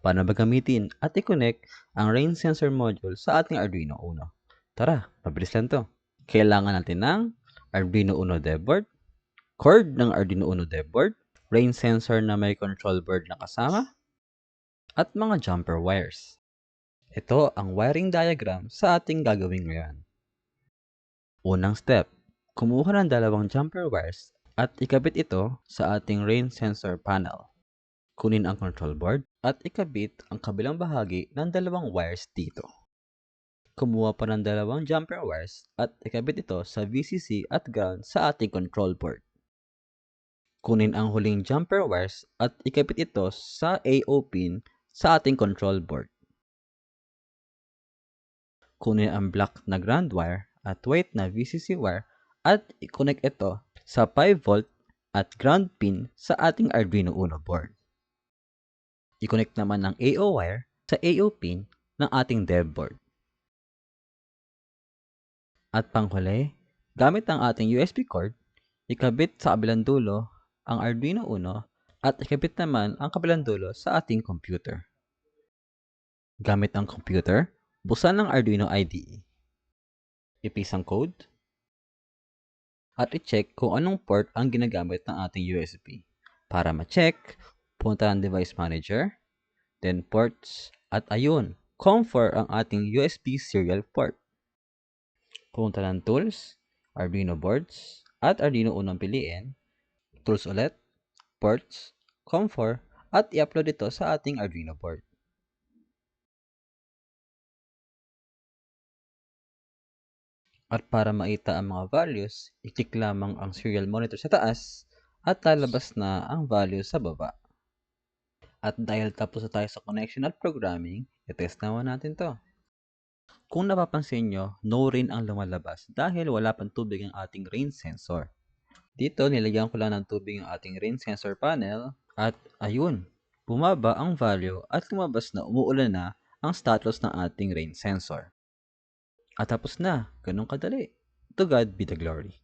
Paano ba gamitin at i-connect ang rain sensor module sa ating Arduino Uno? Tara, mabilis lang to. Kailangan natin ng Arduino Uno dev board, cord ng Arduino Uno dev board, rain sensor na may control board na kasama, at mga jumper wires. Ito ang wiring diagram sa ating gagawin ngayon. Unang step, kumuha ng dalawang jumper wires at ikabit ito sa ating rain sensor panel. Kunin ang control board at ikabit ang kabilang bahagi ng dalawang wires dito. Kumuha pa ng dalawang jumper wires at ikabit ito sa VCC at ground sa ating control board. Kunin ang huling jumper wires at ikabit ito sa AO pin sa ating control board. Kunin ang black na ground wire at white na VCC wire at i-connect ito sa 5V at ground pin sa ating Arduino Uno board. I-connect naman ang AO wire sa AO pin ng ating dev board. At panghuli, gamit ang ating USB cord, ikabit sa kabilang dulo ang Arduino Uno at ikabit naman ang kabilang dulo sa ating computer. Gamit ang computer, buksan ang Arduino IDE. I-paste ang code at i-check kung anong port ang ginagamit ng ating USB. Para ma-check, punta ang Device Manager, then ports, at ayun, COM4 ang ating USB serial port. Punta ng Tools, Arduino Boards, at Arduino Uno piliin, Tools ulit, Ports, COM4, at i-upload ito sa ating Arduino board. At para makita ang mga values, i-click lamang ang serial monitor sa taas at lalabas na ang values sa baba. At dahil tapos na tayo sa connection at programming, i-test naman natin to. Kung napapansin nyo, no rain ang lumalabas dahil wala pang tubig ang ating rain sensor. Dito, nilagyan ko lang ng tubig ang ating rain sensor panel at ayun, bumaba ang value at lumabas na umuulan na ang status ng ating rain sensor. At tapos na, ganun kadali. To God be the glory.